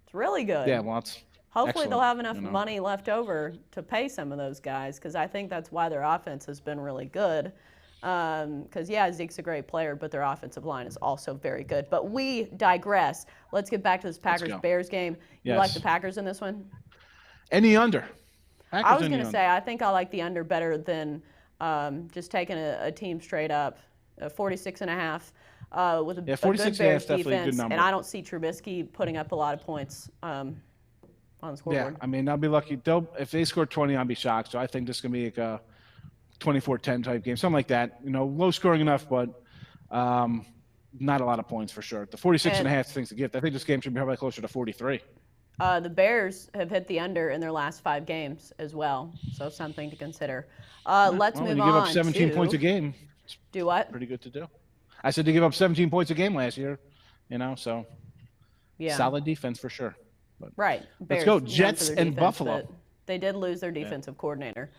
it's really good. Yeah, well, it's hopefully they'll have enough money left over to pay some of those guys, because I think that's why their offense has been really good. Because, Zeke's a great player, but their offensive line is also very good. But we digress. Let's get back to this Packers-Bears game. You like the Packers in this one? Any under. I was going to say, I think I like the under better than just taking a team straight up, 46.5 with a good Bears defense. And I don't see Trubisky putting up a lot of points on the scoreboard. Yeah, I mean, I'll be lucky. If they score 20, I'll be shocked. So I think this is going to be like a 24-10 type game, something like that. You know, low scoring enough, but not a lot of points for sure. The 46.5 thing's a gift. I think this game should be probably closer to 43. The Bears have hit the under in their last 5 games as well, so something to consider. Let's move on. You give up 17 points a game. Do what? Pretty good to do. I said to give up 17 points a game last year, you know, so solid defense for sure. But right. Let's go. Jets and Buffalo. They did lose their defensive coordinator.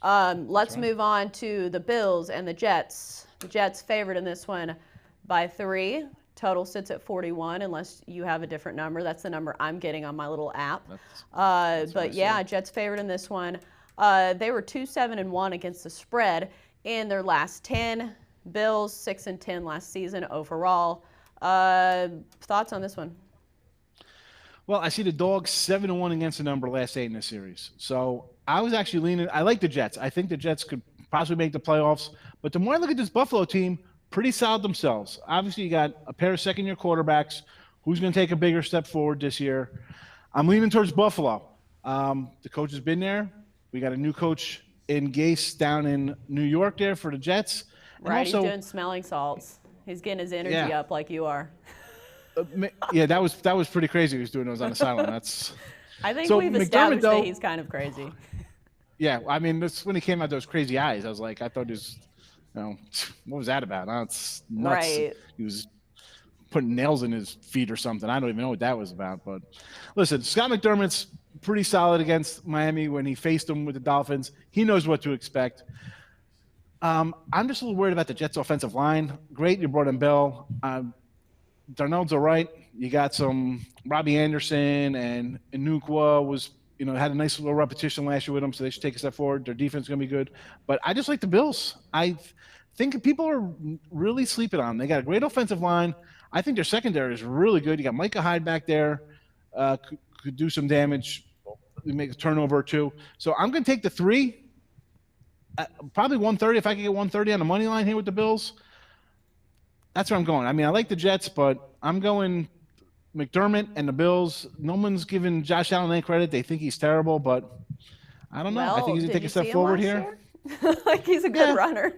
Let's move on to the Bills and the Jets. The Jets favored in this one by 3. Total sits at 41 unless you have a different number. That's the number I'm getting on my little app. But Jets favored in this one. They were 2-7-1 against the spread in their last 10. Bills 6-10 last season overall. Thoughts on this one? Well, I see the Dogs 7-1 against the number last 8 in this series. So I was actually leaning. I like the Jets. I think the Jets could possibly make the playoffs. But the more I look at this Buffalo team, pretty solid themselves. Obviously, you got a pair of second-year quarterbacks. Who's going to take a bigger step forward this year? I'm leaning towards Buffalo. The coach has been there. We got a new coach in Gase down in New York there for the Jets. And right, also, he's doing smelling salts. He's getting his energy up like you are. That was pretty crazy. He was doing those on the sideline. I think we've established that he's kind of crazy. Yeah, I mean, that's when he came out those crazy eyes. I was like, I thought he was, what was that about? It's nuts. Right. He was putting nails in his feet or something. I don't even know what that was about. But listen, Scott McDermott's pretty solid against Miami when he faced them with the Dolphins. He knows what to expect. I'm just a little worried about the Jets' offensive line. Great, you brought in Bell. Darnold's all right. You got some Robbie Anderson and Inukwa had a nice little repetition last year with them, so they should take a step forward. Their defense is going to be good. But I just like the Bills. I think people are really sleeping on them. They got a great offensive line. I think their secondary is really good. You got Micah Hyde back there, could do some damage, make a turnover or two. So I'm going to take the 3, probably 130 if I can get 130 on the money line here with the Bills. That's where I'm going. I mean, I like the Jets, but I'm going McDermott and the Bills. No one's giving Josh Allen any credit. They think he's terrible, but I don't know. I think he's going to take a step forward here. Like, he's a good runner.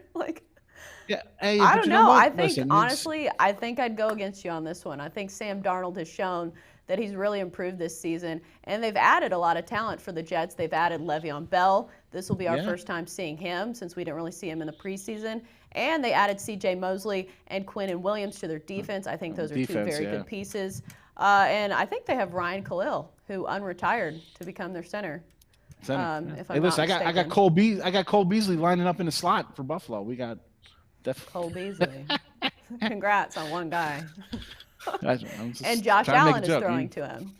Hey, I don't know. I think, honestly, I think I'd go against you on this one. I think Sam Darnold has shown that he's really improved this season, and they've added a lot of talent for the Jets. They've added Le'Veon Bell. This will be our first time seeing him since we didn't really see him in the preseason. And they added C.J. Mosley and Quinnen Williams to their defense. I think those are 2 very good pieces. And I think they have Ryan Khalil, who unretired to become their center. If I'm not mistaken. I got Cole Beasley lining up in the slot for Buffalo. We got Cole Beasley. Congrats on one guy. And Josh Allen is throwing to him,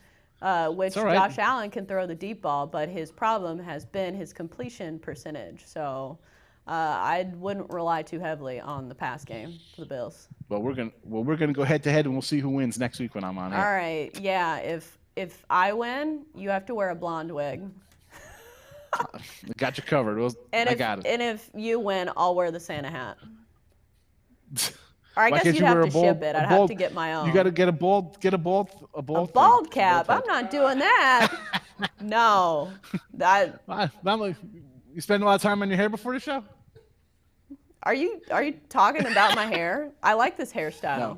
which Josh Allen can throw the deep ball, but his problem has been his completion percentage. So I wouldn't rely too heavily on the pass game for the Bills. Well, we're gonna go head to head, and we'll see who wins next week when I'm on. All right, yeah. If I win, you have to wear a blonde wig. Got you covered. I got it. And if you win, I'll wear the Santa hat. Or I guess you'd have to ship it. I'd have to get my own. You got to get a bald cap. I'm not doing that. No. You spend a lot of time on your hair before the show? Are you talking about my hair? I like this hairstyle. No.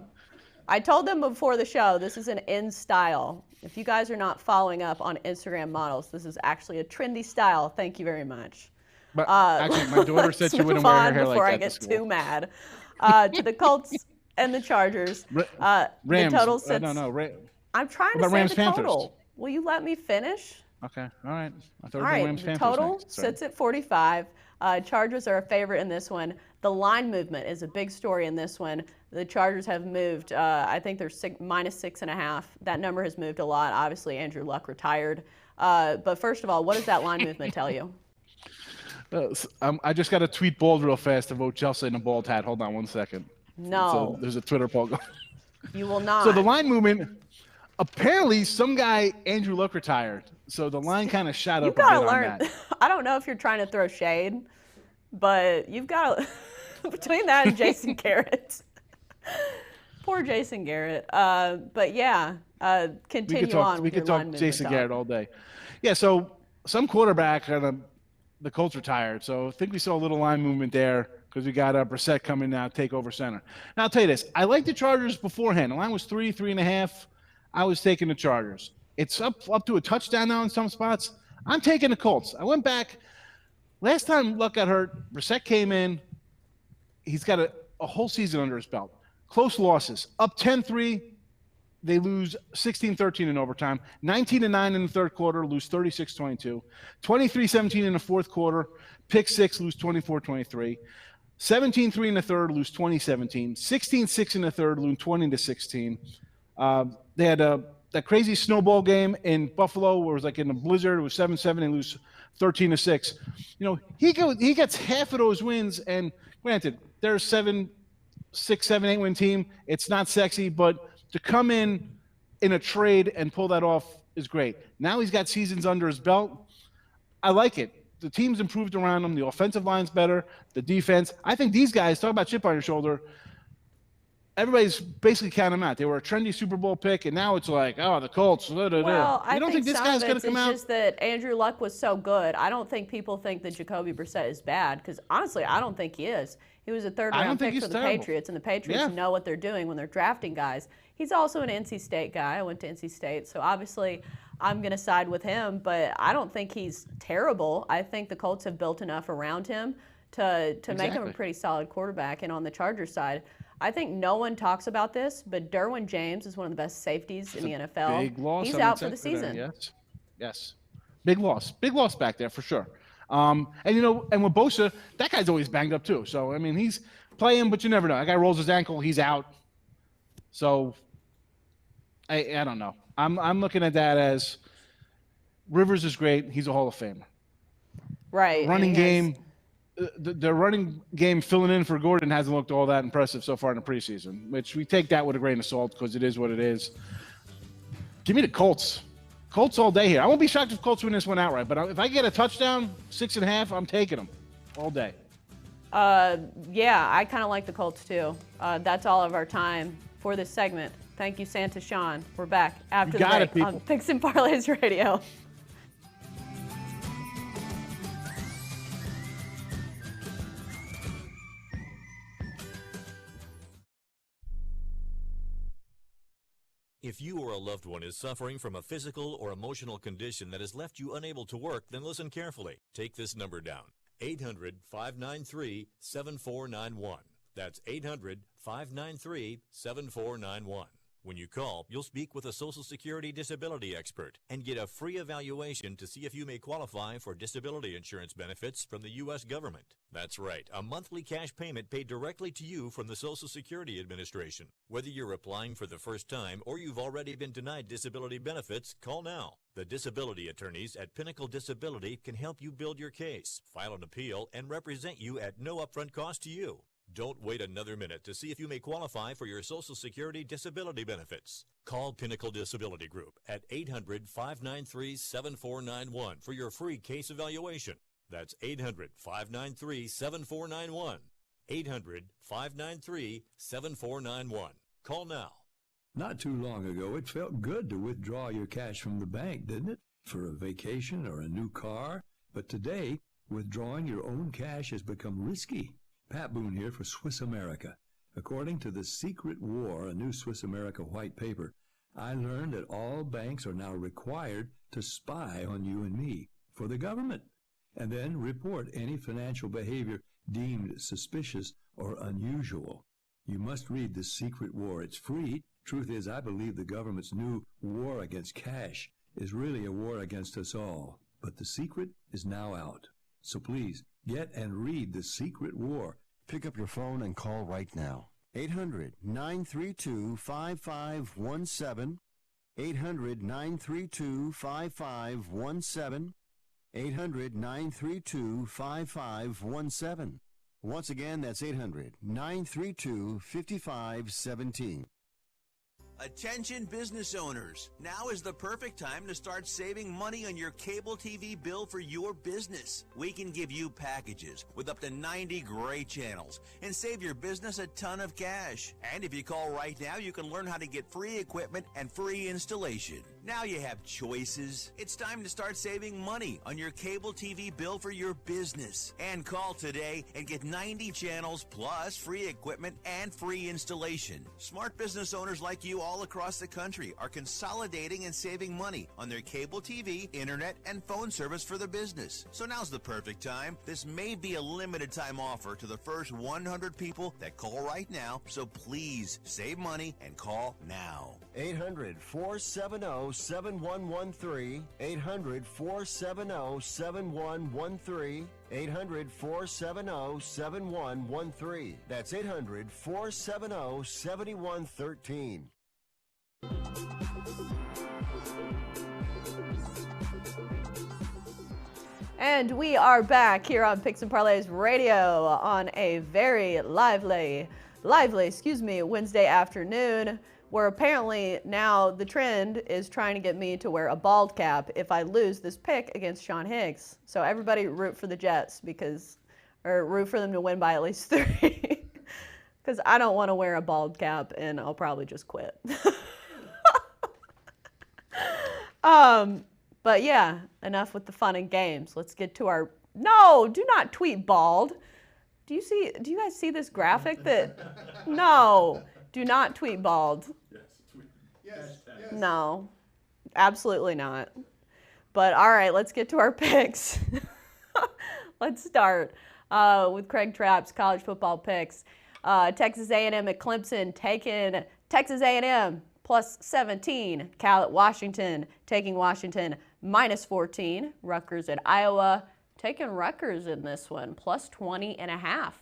I told them before the show, this is an in style. If you guys are not following up on Instagram models, this is actually a trendy style. Thank you very much. But actually, my daughter said she wouldn't wear her hair like that. Before I get too mad. To the Colts and the Chargers. Rams. The total sits. No. I'm trying to say Rams, the Panthers? total. Will you let me finish? Okay. All right. I thought All it was right. Rams, The Panthers total next. Sorry. sits at 45. Chargers are a favorite in this one. The line movement is a big story in this one. The Chargers have moved. I think they're minus 6.5. That number has moved a lot. Obviously, Andrew Luck retired. But first of all, what does that line movement tell you? I just got to tweet bold real fast to vote Chelsa in a bald hat. Hold on 1 second. No. There's a Twitter poll going. You will not. So the line movement, apparently some guy, Andrew Luck, retired. So the line kind of shot up a bit on that. I don't know if you're trying to throw shade, but you've got to, between that and Jason Garrett. Poor Jason Garrett. But yeah, continue on with We could your line talk movement Jason talk. Garrett all day. Yeah, so some quarterback, the Colts retired. So I think we saw a little line movement there because we got Brissett coming now, take over center. Now, I'll tell you this. I liked the Chargers beforehand. The line was 3.5. I was taking the Chargers. It's up to a touchdown now in some spots. I'm taking the Colts. I went back. Last time Luck got hurt, Brissett came in. He's got a whole season under his belt. Close losses. Up 10-3. They lose 16-13 in overtime. 19-9 in the third quarter, lose 36-22. 23-17 in the fourth quarter. Pick 6, lose 24-23. 17-3 in the third, lose 20-17. 16-6 in the third, lose 20-16. They had that crazy snowball game in Buffalo where it was like in a blizzard. It was 7-7 and lose 13-6. You know, he gets half of those wins, and granted, they're 7, 6, 7, 8 win team. It's not sexy, but to come in a trade and pull that off is great. Now he's got seasons under his belt. I like it. The team's improved around him. The offensive line's better. The defense. I think these guys, talk about chip on your shoulder, everybody's basically counting them out. They were a trendy Super Bowl pick, and now it's like, oh, the Colts. Well, I don't think this some guy's of going to come out? It's just that Andrew Luck was so good. I don't think people think that Jacoby Brissett is bad because, honestly, I don't think he is. He was a third-round pick for the Patriots, and the Patriots know what they're doing when they're drafting guys. He's also an NC State guy. I went to NC State, so obviously I'm going to side with him, but I don't think he's terrible. I think the Colts have built enough around him to make him a pretty solid quarterback. And on the Chargers side, I think no one talks about this, but Derwin James is one of the best safeties in the NFL. Big loss. He's out for the season. Yes. Big loss. Big loss back there for sure. And with Bosa, that guy's always banged up too. So, I mean, he's playing, but you never know. That guy rolls his ankle, he's out. So, I don't know. I'm looking at that as Rivers is great. He's a Hall of Famer. Right. Running game. The running game filling in for Gordon hasn't looked all that impressive so far in the preseason, which we take that with a grain of salt because it is what it is. Give me the Colts. Colts all day here. I won't be shocked if Colts win this one outright, but if I get a touchdown, 6.5, I'm taking them all day. Yeah, I kind of like the Colts too. That's all of our time for this segment. Thank you, Santa Sean. We're back after the break on Picks and Parlays Radio. If you or a loved one is suffering from a physical or emotional condition that has left you unable to work, then listen carefully. Take this number down. 800-593-7491. That's 800-593-7491. When you call, you'll speak with a Social Security disability expert and get a free evaluation to see if you may qualify for disability insurance benefits from the U.S. government. That's right, a monthly cash payment paid directly to you from the Social Security Administration. Whether you're applying for the first time or you've already been denied disability benefits, call now. The disability attorneys at Pinnacle Disability can help you build your case, file an appeal, and represent you at no upfront cost to you. Don't wait another minute to see if you may qualify for your Social Security disability benefits. Call Pinnacle Disability Group at 800-593-7491 for your free case evaluation. That's 800-593-7491. 800-593-7491. Call now. Not too long ago, it felt good to withdraw your cash from the bank, didn't it? For a vacation or a new car. But today, Withdrawing your own cash has become risky. Pat Boone here for Swiss America. According to The Secret War, a new Swiss America white paper, I learned that all banks are now required to spy on you and me for the government, and then report any financial behavior deemed suspicious or unusual. You must read The Secret War. It's free. Truth is, I believe the government's new war against cash is really a war against us all. But the secret is now out. So please, get and read The Secret War. Pick up your phone and call right now. 800-932-5517. 800-932-5517. 800-932-5517. Once again, that's 800-932-5517. Attention business owners. Now is the perfect time to start saving money on your cable TV bill for your business. We can give you packages with up to 90 great channels and save your business a ton of cash. And if you call right now, you can learn how to get free equipment and free installation. Now you have choices. It's time to start saving money on your cable TV bill for your business. And call today and get 90 channels plus free equipment and free installation. Smart business owners like you all across the country are consolidating and saving money on their cable TV, internet, and phone service for the business. So now's the perfect time. This may be a limited time offer to the first 100 people that call right now. So please save money and call now. 800-470-7113. 800-470-7113. 800-470-7113. That's 800-470-7113. And we are back here on Picks and Parlays Radio on a very lively, Wednesday afternoon, where apparently now the trend is trying to get me to wear a bald cap if I lose this pick against Sean Higgs. So everybody root for the Jets or root for them to win by at least 3. Because I don't want to wear a bald cap and I'll probably just quit. But yeah, enough with the fun and games. Let's get to our, no, do not tweet bald. Do you guys see this graphic that, no, do not tweet bald. Yes. No, absolutely not. But all right, let's get to our picks. Let's start with Craig Trapp's college football picks. Texas A&M at Clemson taking Texas A&M plus 17. Cal at Washington taking Washington minus 14. Rutgers at Iowa taking Rutgers in this one plus 20.5.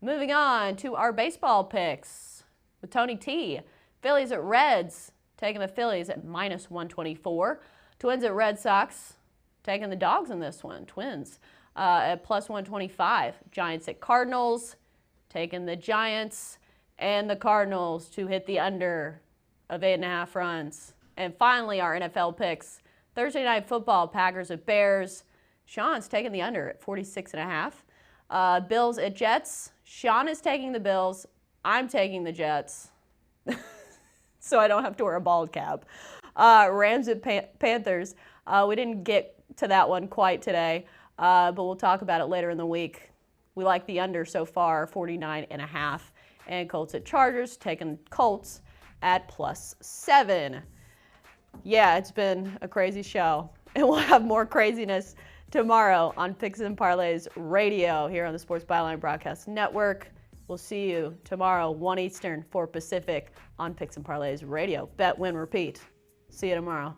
Moving on to our baseball picks with Tony T. Phillies at Reds taking the Phillies at minus 124. Twins at Red Sox taking the Dogs in this one. Twins at plus 125. Giants at Cardinals taking the Giants and the Cardinals to hit the under of 8.5 runs. And finally, our NFL picks. Thursday Night Football, Packers at Bears. Sean's taking the under at 46.5. Bills at Jets. Sean is taking the Bills. I'm taking the Jets. So I don't have to wear a bald cap. Rams at Panthers. We didn't get to that one quite today, but we'll talk about it later in the week. We like the under so far, 49.5. And Colts at Chargers, taking Colts at plus 7. Yeah, it's been a crazy show. And we'll have more craziness tomorrow on Picks and Parlays Radio here on the Sports Byline Broadcast Network. We'll see you tomorrow, 1 Eastern, 4 Pacific on Picks and Parlays Radio. Bet, win, repeat. See you tomorrow.